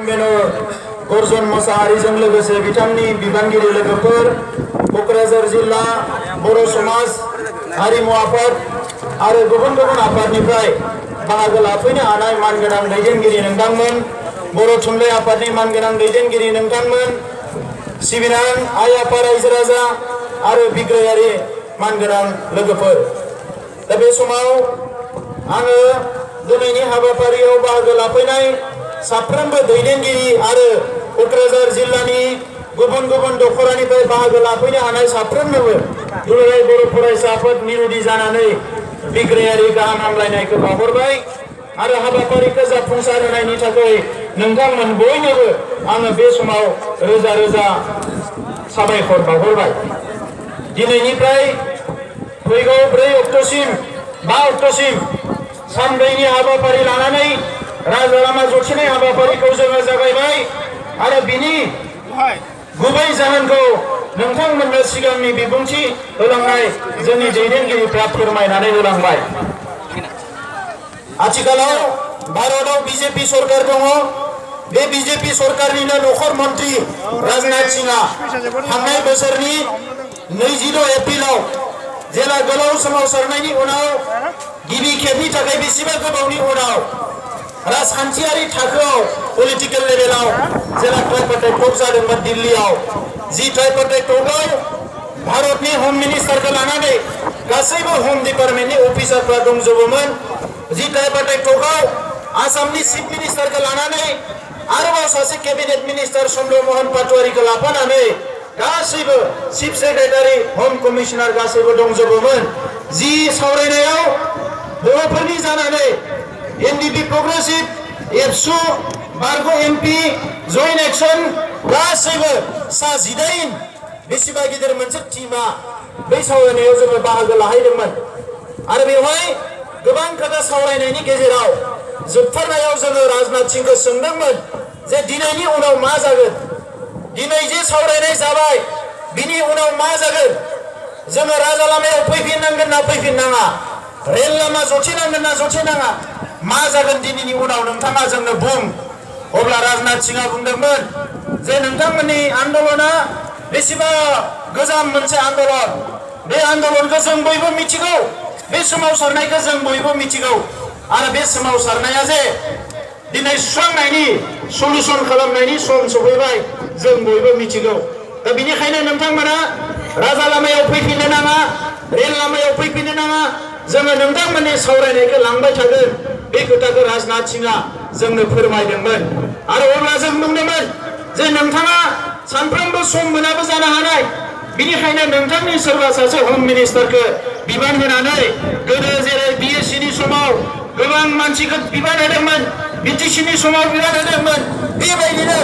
Convener गर्जन मोसाहारीजों लोगोसे बिथांनि बिबानगिरि लोगोफोर क'क्राझार जिल्ला बर' समाज हारिमु आफाद आरो गुबुन गुबुन आफादनिफ्राय बाहागो लाफैनो हानाय मानगोनां दैदेनगिरि नोंथांमोन, बर' थुनलाइ आफादनि मानगोनां दैदेनगिरि नोंथांमोन, सिबिनां आइ आफा रायजो राजा आरो बिग्रायारि मानगोनां लोगोफोर, दा बे समाव आङो दिनैनि हाबाफारियाव बाहागो लाफैनाय साफ्रोमबो दैदेनगिरि आरो क'क्राझार जिल्लानि गुबुन गुबुन दख'रानिफ्राय बाहागो लाफैनो हानाय साफ्रोमनोबो दुलाराय बर' फरायसा आफाद मिरुनि जानानै बिग्रायारि गाहाम हामलायनायखौ बावहरबाय आरो हाबाफारिखौ जाफुंसार होनायनि थाखाय नोंथांमोन बयनोबो आङो बे समाव रोजा रोजा साबायखर बावहरबाय। दिनैनिफ्राय फैगौ 4 अक्ट'सिम 5 अक्ट'सिम सानब्रैनि हाबाफारि लानानै राजा लामा जथुमनाय हाबाफारिखौ जोङो जागायबाय आरो बिनि गुबै जाहोनखौ नोंथांमोननो सिगांनि बिबुंथि होलांनाय जोंनि दैदेनगिरिफ्रा फोरमायनानै होलांबाय। आथिखालाव भारतआव बीजेपी सरकार दङ। बे बीजेपी सरकारनिनो नखर मन्त्रि राजनाथ सिंहआ थांनाय बोसोरनि 22 एप्रिलाव जेला गोलाव सोमावसारनायनि उनाव गिबि खेबनि थाखाय बेसेबा गोबावनि उनाव राजखान्थियारि थाखोआव पलिटिकेल लेभेलाव जेला ट्राइपार्टाइट टक जादोंमोन दिल्लीआव, जि ट्राइपार्टाइट टकआव भारतनि हम मिनिस्टारखौ लानानै गासैबो हम डिपार्टमेन्टनि अफिसारफ्रा दंजोबोमोन, जि ट्राइपार्टाइट टकआव आसामनि चिफ मिनिस्टारखौ लानानै आरोबाव सासे केबिनेट मिनिस्टार चन्द्र महन पाटवारीखौ लाफानानै गासैबो चिफ सेक्रेटारि हम कमिशनार गासैबो दंजोबोमोन। जि सावरायनायाव बर'फोरनि जानानै एनडिपि प्रग्रेसिभ, एबसु, बारग' एमपि, जयेन्ट एक्सन गासैबो सा 19 बेसेबा गिदिर मोनसे टीमा बै सावरायनायाव जोङो बाहागो लाहैदोंमोन आरो बेवहाय गोबां खोथा सावरायनायनि गेजेराव जोबथारनायाव जोङो राजनाथ सिंहखौ सोंदोंमोन जे दिनैनि उनाव मा जागोन, दिनै जे सावरायनाय जाबाय बिनि उनाव मा जागोन, जोङो राजा लामायाव फैफिननांगोन ना फैफिननाङा, रेल लामा जथेनांगोन ना जथेनाङा, मा जागोन दिनैनि उनाव नोंथाङा जोंनो बुं। अब्ला राजनाथ सिंहआ बुंदोंमोन जे नोंथांमोननि आन्दलना बेसेबा गोजाम मोनसे आन्दलन, बे आन्दलनखौ जों बयबो मिथिगौ, बे सोमावसारनायखौ जों बयबो मिथिगौ आरो बे सोमावसारनाया जे दिनै सुस्रांनायनि सलुसन खालामनायनि सम सफैबाय जों बयबो मिथिगौ। दा बेनिखायनो नोंथांमोना राजा लामायाव फैफिननो नाङा, रेल लामायाव फैफिननो नाङा, जोङो नोंथांमोननि सावरायनायखौ लांबाय थागोन, बे खोथाखौ राजनाथ सिंहआ जोंनो फोरमायदोंमोन। आरो अब्ला जों बुंदोंमोन जे नोंथाङा सानफ्रोमबो सम मोनाबो जानो हानाय, बिनिखायनो नोंथांनि सोरबा सासे हम मिनिस्टारखौ बिबान होनानै गोदो जेरै बिएससिनि समाव गोबां मानसिखौ बिबान होदोंमोन, बिटिसिनि समाव बिबान होदोंमोन, बेबायदिनो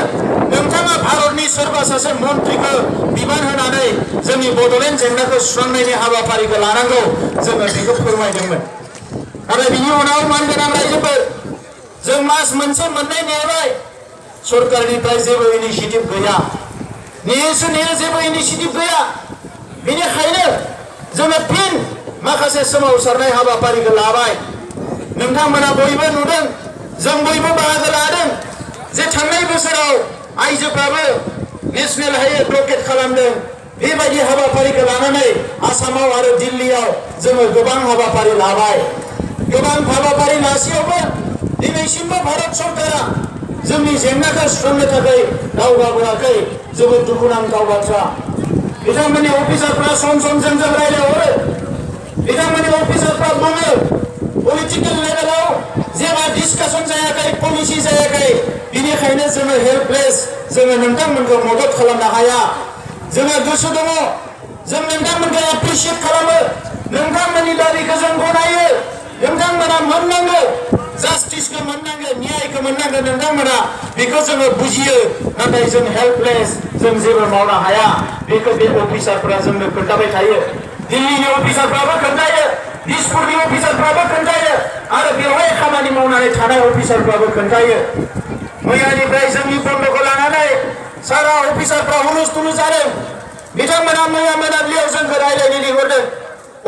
नोंथाङा भारतनि सोरबा सासे मन्त्रिखौ बिबान होनानै जोंनि बड'लेण्ड जेंनाखौ सुस्रांनायनि हाबाफारिखौ लानांगौ, जोङो बेखौ फोरमायदोंमोन। आरो बिनि उनाव मानगोनां रायजोफोर जों मास मोनसे मोननै नेबाय, सरकारनिफ्राय जेबो इनिसिएटिभ गैया, नेयो जेबो इनिसिएटिभ गैया। बेनिखायनो जोङो फिन माखासे सोमावसारनाय हाबाफारिखौ लाबाय। नोंथांमोना बयबो नुदों, जों बयबो बाहागो लादों जे थांनाय बोसोराव आइजोफ्राबो नेशनेल हाइवे ब्लकेट खालामदों। बेबायदि हाबाफारिखौ लानानै आसामाव आरो दिल्लीयाव जोङो गोबां हाबाफारि लाबाय। गोबां हाबाफारि लासेयावबो दिनैसिमबो भारत सरकारा जोंनि जेंनाखौ सुस्रांनो थाखाय दावगाबोआखै, जोबोद दुखुनांथाव बाथ्रा। बिथांमोननि अफिसारफ्रा सम सम जोंजों रायज्लायहरो, बिथांमोननि अफिसारफ्रा बुङो पलिटिकेल लेभेलाव जेबो डिसकासन जायाखै, पलिसि जायाखै, बिनिखायनो जोङो हेल्पलेस, जोङो नोंथांमोनखौ मदद खालामनो हाया। जोङो गोसो दङ, जों नोंथांमोनखौ एप्रिसिएट खालामो, नोंथांमोननि दाबिखौ जों गनायो, नोंथांमोना मोननांगौ, जास्टिसखौ मोननांगौ, न्यायखौ मोननांगौ नोंथांमोना, बेखौ जोङो बुजियो, नाथाय जों हेल्पलेस, जों जेबो मावनो हाया। बेखौ बे अफिसारफोरा जोंनो खोन्थाबाय थायो, दिल्लीनि अफिसारफ्राबो खोन्थायो, दिसपुरनि अफिसारफ्राबो खोन्थायो आरो बेवहाय खामानि मावनानै थानाय अफिसारफ्राबो खोन्थायो। मैयानिफ्राय जोंनि बन्द'खौ लानानै सारा अफिसारफ्रा हुलुस-थुलुस जादों। बिथांमोना मैया मोनाबिलियाव जोंखौ रायज्लायनो लिंहरदों।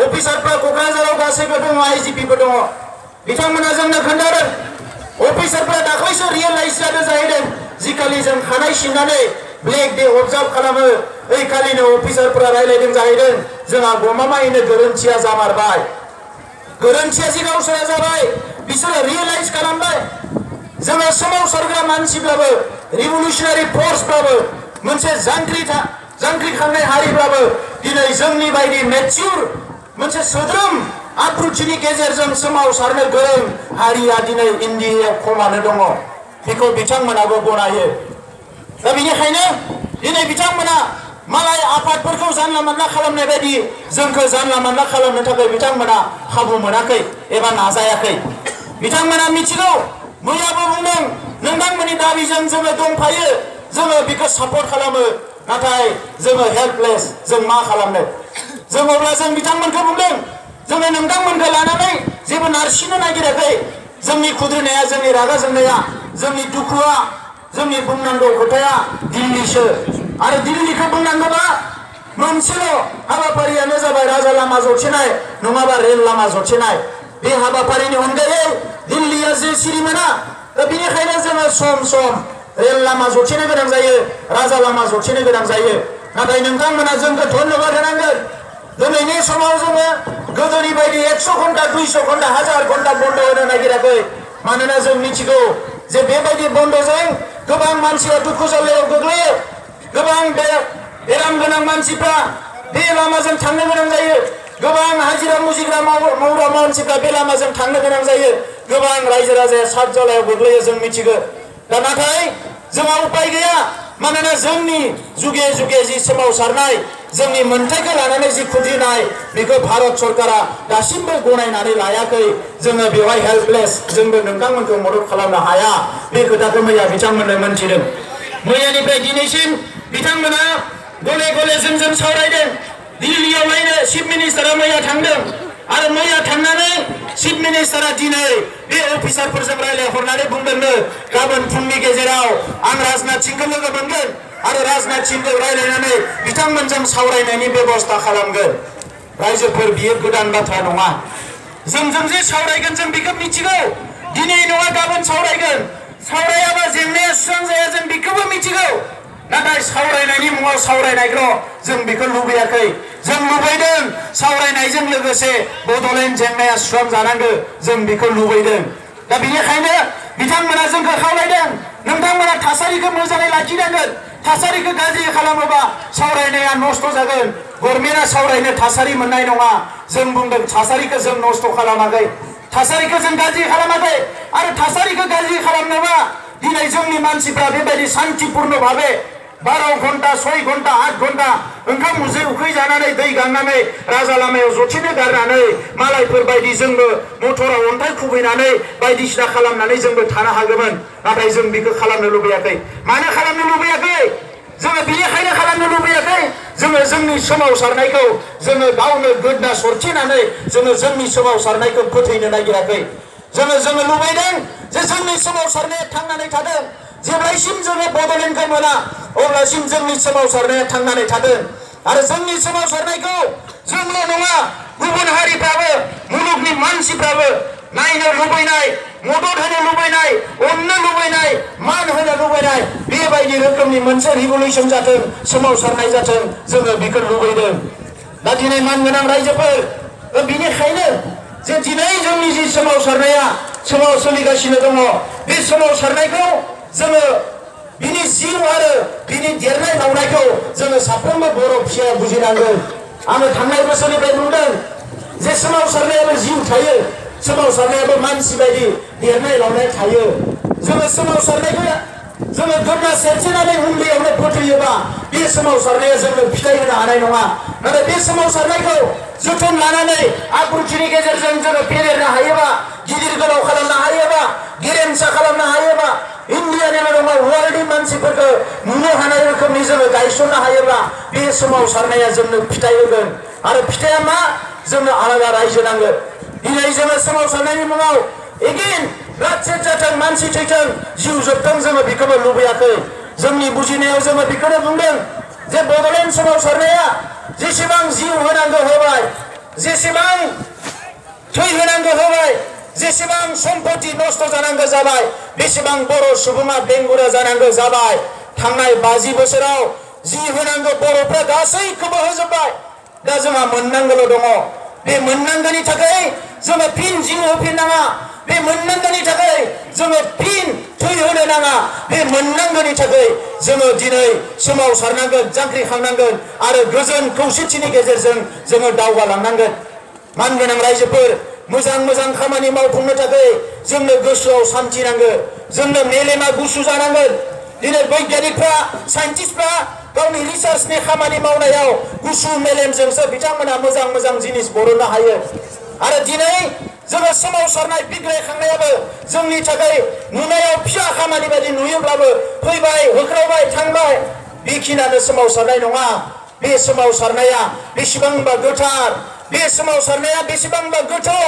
अफिसारफ्रा क'क्राझाराव गासैबो दङ, आइजिपिबो दङ। बिथांमोना जोंनो खोन्थादों अफिसारफ्रा दाख्लैसो रियेलाइज जादों जाहैदों खालि जों खानाय सिननानै ब्लेक डे अबजार्भ खालामो ओइ खालिनो अफिसारफोरा रायलायदों जाहैदों जोंहा गमामायैनो गोरोन्थिया जामारबाय गोरोन्थिया जे गावसोरा जाबाय बिसोरो रियलाइज खालामबाय जोङो सोमावसारग्रा मानसिब्लाबो रिभलिउसनारि फर्सब्लाबो मोनसे जांख्रिखांनाय हारिब्लाबो दिनै जोंनि बायदि मेच्युर मोनसे सोद्रोम आब्रुथिनि गेजेरजों सोमावसारनो गोरों हारिया दिनै इन्डियायाव खमानो दङ बेखौ बिथांमोनाबो गनायो दा बेनिखायनो दिनै बिथांमोना मालाय आफादफोरखौ जानला मानला खालामनाय बायदि जोंखौ जानला मानला खालामनो थाखाय बिथांमोना खाबु मोनाखै एबा नाजायाखै बिथांमोना मिथिगौ मैयाबो बुंदों नोंथांमोननि दाबिजों जोङो दंफायो जोङो बेखौ सापर्ट खालामो नाथाय जोङो हेल्पलेस जों मा खालामनो जों अब्ला जों बिथांमोनखौ बुंदों जोङो नोंथांमोनखौ लानानै जेबो नारसिननो नागिराखै जोंनि खुद्रिनाया जोंनि रागा जोंनाया जोंनि दुखुआ जोंनि बुंनांगौ खोथाया दिल्लीसो आरो दिल्लीखौ बुंनांगौबा मोनसेल' हाबाफारियानो जाबाय राजा लामा जथेनाय नङाबा रेल लामा जथेनाय बे हाबाफारिनि अनगायै दिल्लीया जे सिरि मोना दा बेनिखायनो जोङो सम सम रेल लामा जथेनो गोनां जायो राजा लामा जथेनो गोनां जायो नाथाय नोंथांमोना जोंखौ धन्यबाद होनांगोन दिनैनि समाव जोङो गोदोनि बायदि 100 घन्टा 200 घन्टा 1000 घन्टा बन्द होनो नागिराखै मानोना जों मिथिगौ जे बेबायदि बन्दजों गोबां मानसिया दुखु जाल्लायाव गोग्लैयो गोबां बेराम गोनां मानसिफ्रा बे लामाजों थांनो गोनां जायो गोबां हाजिरा मुजिरा मावग्रा मानसिफ्रा बे लामाजों थांनो गोनां जायो गोबां रायजो राजाया साद जालायाव गोग्लैयो जों मिथिगौ दा नाथाय जोंहा उपाय गैया मानोना जोंनि जुगे जुगे जि सोमावसारनाय जोंनि मोन्थाइखौ लानानै जि खुद्रिनाय बेखौ भारत सरकारा दासिमबो गनायनानै लायाखै जोङो बेवहाय हेल्पलेस जोंबो नोंथांमोनखौ मदद खालामनो हाया बे खोथाखौ मैया बिथांमोननो मोनथिदों मैयानिफ्राय दिनैसिम बिथांमोना गले गले जोंजों सावरायदों दिल्लीयावलायनो चिफ मिनिस्टारा मैया थांदों आरो मैया थांनानै चिफ मिनिस्टारा दिनै बे अफिसारफोरजों रायलायहरनानै बुंदोंनो गाबोन फुंनि गेजेराव आं राजनाथ सिंखौ लोगो मोनगोन आरो राजनाथ सिंखौ रायलायनानै बिथांमोनजों सावरायनायनि बेबस्था खालामगोन रायजोफोर बियो गोदान बाथ्रा नङा जोंजों जे सावरायगोन जों बेखौ मिथिगौ दिनै नङा गाबोन सावरायगोन सावरायाबा जेंनाया सुस्रां जाया जों बेखौबो मिथिगौ नाथाय सावरायनायनि मुङाव सावरायनायल' जों बेखौ लुबैयाखै जों लुबैदों सावरायनायजों लोगोसे बड'लेण्ड जेंनाया सुस्रांजानांगौ जों बेखौ लुबैदों दा बेनिखायनो बिथांमोना जोंखौ खावलायदों नोंथांमोना थासारिखौ मोजाङै लाखिनांगोन थासारिखौ गाज्रि खालामोबा सावरायनाया नस्थ' जागोन गभर्नमेन्टआ सावरायनो थासारि मोननाय नङा जों बुंदों थासारिखौ जों नस्थ' खालामाखै थासारिखौ जों गाज्रि खालामाखै आरो थासारिखौ गाज्रि खालामनोबा दिनै जोंनि मानसिफ्रा बेबायदि शान्तिपूर्ण भाबे 12 घन्टा 6 घन्टा 8 घन्टा ओंखाम उखै जानानै दै गांनानै राजा लामायाव जथेनो गारनानै मालायफोर बायदि जोंबो मटराव अन्थाइ खुबैनानै बायदिसिना खालामनानै जोंबो थानो हागौमोन नाथाय जों बेखौ खालामनो लुबैयाखै मानो खालामनो लुबैयाखै जोङो बेनिखायनो खालामनो लुबैयाखै जोङो जोंनि सोमावसारनायखौ जोङो गावनो गोदना सरथेनानै जोङो जोंनि सोमावसारनायखौ फोथैनो नागिराखै जोङो लुबैदों जे जोंनि सोमावसारनाया थांनानै थादों जेब्लासिम जोङो बड'लेण्डखौ मोना अब्लासिम जोंनि सोमावसारनाया थांनानै थादों आरो जोंनि सोमावसारनायखौ जोंल' नङा गुबुन हारिफ्राबो मुलुगनि मानसिफ्राबो नायनो लुबैनाय मदद होनो लुबैनाय अननो लुबैनाय मान होनो लुबैनाय बेबायदि रोखोमनि मोनसे रिभलिउसन जाथों सोमावसारनाय जाथों जोङो बेखौ लुबैदों दा दिनै मानगोनां रायजोफोर बेनिखायनो जे दिनै जोंनि जि सोमावसारनाया सोलिगासिनो दङ बे सोमावसारनायखौ जोङो बिनि जिउ आरो बिनि देरनाय लावनायखौ जोङो साफ्रोमबो बर' फिसाया बुजिनांगोन आङो थांनाय बोसोरनिफ्राय बुंदों जे सोमावसारनायाबो जिउ थायो सोमावसारनायाबो मानसि बायदि देरनाय लावनाय थायो जोङो सोमावसारनायखौ जोङो गोदना सेरथेनानै उन्दैयावनो फोथैयोबा बे सोमावसारनाया जोंनो फिथाइ होनो हानाय नङा नाथाय बे सोमावसारनायखौ जोथोन लानानै आब्रुथिनि गेजेरजों जोङो फेदेरनो हायोबा गिदिर गोलाव खालामनो हायोबा गेरेमसा खालामनो हायोबा इन्डियानि नङा वर्ल्डनि मानसिफोरखौ नुनो हानाय रोखोमनि जोङो गायसननो हायोब्ला बे सोमावसारनाया जोंनो फिथाइ होगोन आरो फिथाइया मा जोंनो आलादा रायजो नांगोन दिनै जोङो सोमावसारनायनि मुङाव एगेन रातसेट जाथों मानसि थैथों जिउ जोबथों जोङो बेखौबो लुबैयाखै जोंनि बुजिनायाव जोङो बेखौनो बुंदों जे बड'लेण्ड सोमावसारनाया जेसेबां जिउ होनांगौ होबाय जेसेबां थै होनांगौ होबाय जेसेबां सम्पति नस्थ' जानांगौ जाबाय बेसेबां बर' सुबुङा बेंगुरा जानांगौ जाबाय थांनाय 50 बोसोराव जि होनांगौ बर'फ्रा गासैखौबो होजोबबाय। दा जोंहा मोननांगौल' दङ। बे मोननांगौनि थाखाय जोङो फिन जिउ होफिननाङा। बे मोननांगौनि थाखाय जोङो फिन थै होनो नाङा। बे मोननांगौनि थाखाय जोङो दिनै सोमावसारनांगोन, जांख्रिखांनांगोन आरो गोजोन खौसेथिनि गेजेरजों जोङो दावगालांनांगोन। मानगोनां रायजोफोर, मोजां मोजां खामानि मावफुंनो थाखाय जोंनो गोसोआव सान्थि नांगोन, जोंनो मेलेमा गुसु जानांगोन। दिनै बैज्ञानिकफ्रा, साइन्टिस्टफ्रा गावनि रिसार्चनि खामानि मावनायाव गुसु मेलेमजोंसो बिथांमोना मोजां मोजां जिनिस बरननो हायो। आरो दिनै जोङो सोमावसारनाय बिग्रायखांनायाबो जोंनि थाखाय नुनायाव फिसा खामानि बायदि नुयोब्लाबो फैबाय, होख्रावबाय, थांबाय, बेखिनियानो सोमावसारनाय नङा। बे सोमावसारनाया बेसेबांबा गोथार, बे सोमावसारनाया बेसेबांबा गोथौ,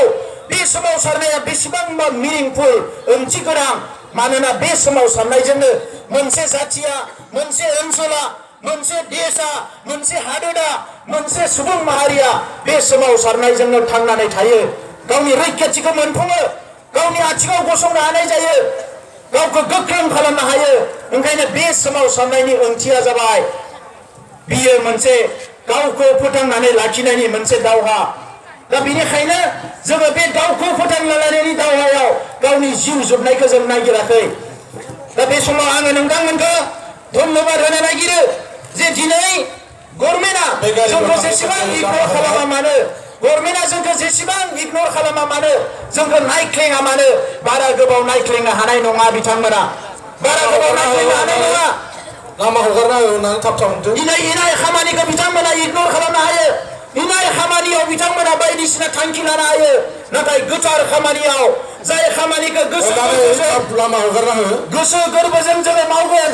बे सोमावसारनाया बेसेबांबा मिनिंफुल, ओंथि गोनां। मानोना बे सोमावसारनायजोंनो मोनसे जाथिया, मोनसे ओनसोला, मोनसे देशा, मोनसे हादोरा, मोनसे सुबुं माहारिया बे सोमावसारनायजोंनो थांनानै थायो, गावनि रैखाथिखौ मोनफुङो, गावनि आथिङाव गसंनो हानाय जायो, गावखौ गोख्रों खालामनो हायो। ओंखायनो बे सोमावसारनायनि ओंथिया जाबाय बियो मोनसे गावखौ फोथांनानै लाखिनायनि मोनसे दावहा। दा बेनिखायनो जोङो बे गावखौ फोथांना लानायनि दावहायाव गावनि जिउ जोबनायखौ जों नागिराखै। दा बे समाव आङो नोंथांमोनखौ धन्यबाद होनो नागिरो जे दिनै गभर्नमेन्टआ जोंखौ जेसेबां इगनर खालामा मानो, गभर्नमेन्टआ जोंखौ जेसेबां इगनर खालामा मानो, जोंखौ नायख्लेङा मानो, बारा गोबाव नायख्लेंनो हानाय नङा बिथांमोना। बारा गोबाव नायख्लेंनो हानाय नङा। लामा हगारना होनानै थाब मोनथों। दिनै इनाय खामानिखौ बिथांमोना इगनर खालामनो हायो। इनाय खामानियाव बिथांमोना बायदिसिना थांखि लानो हायो। नाथाय गोथार खामानियाव, जाय खामानिखौ गोसो गोरबोजों जोङो मावगोन,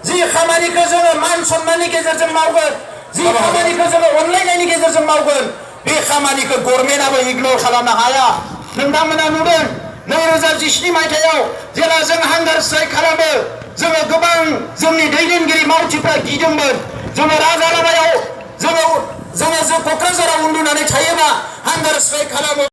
जि खामानिखौ जोङो मान सन्माननि गेजेरजों मावगोन, जि खामानिखौ जोङो अनलायनायनि गेजेरजों मावगोन, बे खामानिखौ गभर्नमेन्टआबो इगनर खालामनो हाया। नोंथांमोना नुदों 2017 मायथाइयाव जेला जों हांगार स्ट्राइक खालामो, जोङो गोबां जोंनि दैदेनगिरि मावथिफ्रा गिदोंमोन। जोङो राजालामायाव जोङो क'क्राझाराव उन्दुनानै थायोबा हांगार स्ट्राइक खालामो।